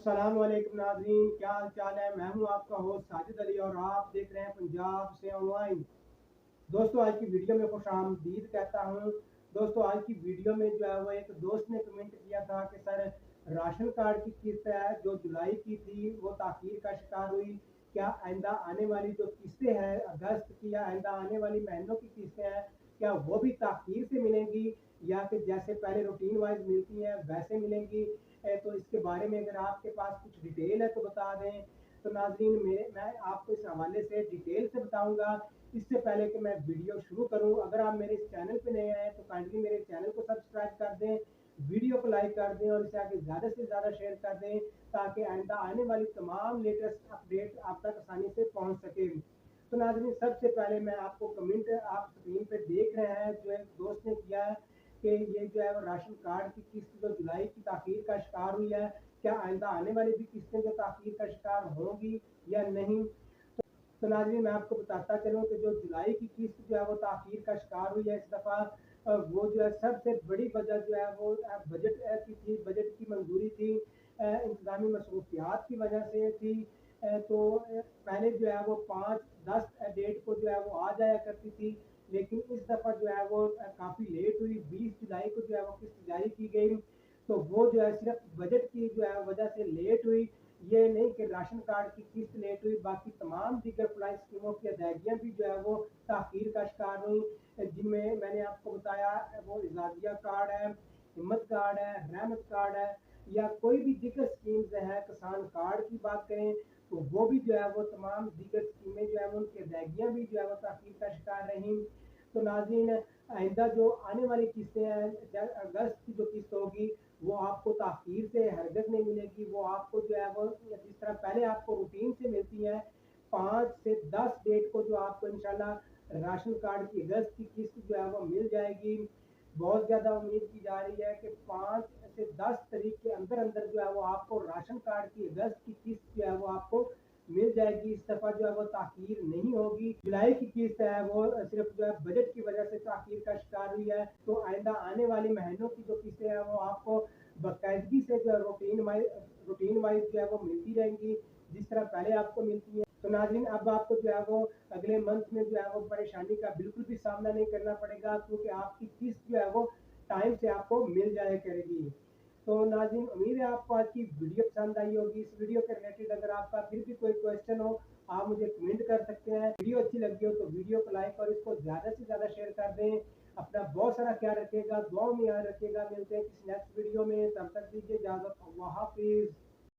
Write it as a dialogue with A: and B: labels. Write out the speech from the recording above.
A: अस्सलाम वालेकुम नाज़रीन, क्या हाल चाल है। मैं हूं आपका होस्ट साजिद अली और आप देख रहे हैं पंजाब से ऑनलाइन। दोस्तों, आज की वीडियो में खुश आमदीद कहता हूं। दोस्तों, आज की वीडियो में जो है वो एक दोस्त ने कमेंट किया था कि सर, राशन कार्ड की किस्त है जो जुलाई की थी वो ताखीर का शिकार हुई। क्या आइंदा आने वाली जो किस्तें हैं अगस्त की या आइंदा आने वाली महीनों की किस्तें हैं, क्या वो भी ताखीर से मिलेंगी या कि जैसे पहले रूटीन वाइज मिलती हैं वैसे मिलेंगी। तो इसके बारे में अगर आपके पास कुछ डिटेल है तो बता दें। तो नाज़रीन, मैं आपको इस हवाले से डिटेल से बताऊंगा। इससे पहले कि मैं वीडियो शुरू करूं, अगर आप मेरे इस चैनल पे नए आए तो काइंडली मेरे चैनल को सब्सक्राइब कर दें, वीडियो को लाइक कर दें और इसे आगे ज़्यादा से ज़्यादा शेयर कर दें ताकि आइंदा आने वाली तमाम लेटेस्ट अपडेट आप तक आसानी से पहुंच सके। तो नाज़रीन, सबसे पहले मैं आपको कमेंट आप स्क्रीन पे देख रहे हैं जो एक दोस्त ने किया है कि ये जो है वो राशन कार्ड की किस्त जो जुलाई की ताखीर का शिकार हुई है, क्या आइंदा आने वाली भी किस्तें जो ताखीर का शिकार होंगी या नहीं। तो नाज़रीन, मैं आपको बताता चलूँ कि जो जुलाई की किस्त जो है वो ताखीर का शिकार हुई है इस दफ़ा, वो जो है सबसे बड़ी वजह जो है वो बजट की थी, बजट की मंजूरी थी, इंतजामी मसरूफियात की वजह से थी। तो पहले जो है वो 5-10 डेट को जो है वो आ जाया करती थी, लेकिन इस दफ़ा जो है वो काफ़ी लेट हुई। 20 जुलाई को जो है वो किस्त जारी की गई। तो वो जो है सिर्फ बजट की जो है वजह से लेट हुई। ये नहीं कि राशन कार्ड की किस्त लेट हुई, बाकी तमाम दीगर फलाई स्कीमों की अदायगियाँ भी जो है वो ताखीर का शिकार हुई, जिनमें मैंने आपको बताया वो इजाजिया कार्ड है, हिम्मत कार्ड है, रहमत कार्ड है, या कोई भी दीगर स्कीम्स है, किसान कार्ड की बात करें तो वो भी जो है वो तमाम दीगर स्कीमें जो है वो उनकी अदायगियाँ भी जो है वो ताखीर का शिकार रहीं। तो नाज़रीन, आइंदा जो आने वाली किस्तें हैं, अगस्त की जो किस्त होगी वो आपको ताखीर से हरगिज़ नहीं मिलेगी। वो आपको जो है वो जिस तरह पहले आपको रूटीन से मिलती है, 5 से 10 डेट को जो आपको इंशाल्लाह राशन कार्ड की अगस्त की किस्त जो है वो मिल जाएगी। बहुत ज़्यादा उम्मीद की जा रही है कि 5 से 10 तारीख के अंदर अंदर जो है वो आपको राशन कार्ड की अगस्त की किस्त जो है वो आपको मिल जाएगी। इस दफ़ा जो है वो ताखीर नहीं होगी। जुलाई की किस्त है वो सिर्फ जो है बजट की वजह से ताखीर का शिकार हुई है। तो आइंदा आने वाले महीनों की जो किस्तें हैं वो आपको बाकायदगी से जो है रूटीन वाइज जो है वो मिलती रहेंगी, जिस तरह पहले आपको मिलती है। तो नाज़रीन, अब आपको जो है वो अगले मंथ में जो है वो परेशानी का बिल्कुल भी सामना नहीं करना पड़ेगा, क्योंकि आपकी किस्त जो है वो टाइम से आपको मिल जाया करेगी। तो नाज़रीन, उम्मीद है आपको आज की वीडियो पसंद आई होगी। इस वीडियो के रिलेटेड अगर आपका फिर भी कोई क्वेश्चन हो, आप मुझे कमेंट कर सकते हैं। वीडियो अच्छी लगी हो तो वीडियो को लाइक और इसको ज़्यादा से ज़्यादा शेयर कर दें। अपना बहुत सारा ख्याल रखिएगा, दुआओं में याद रखिएगा। मिलते हैं किसी नेक्स्ट वीडियो में, तब तक दीजिए इजाज़त। अल्लाह हाफिज़।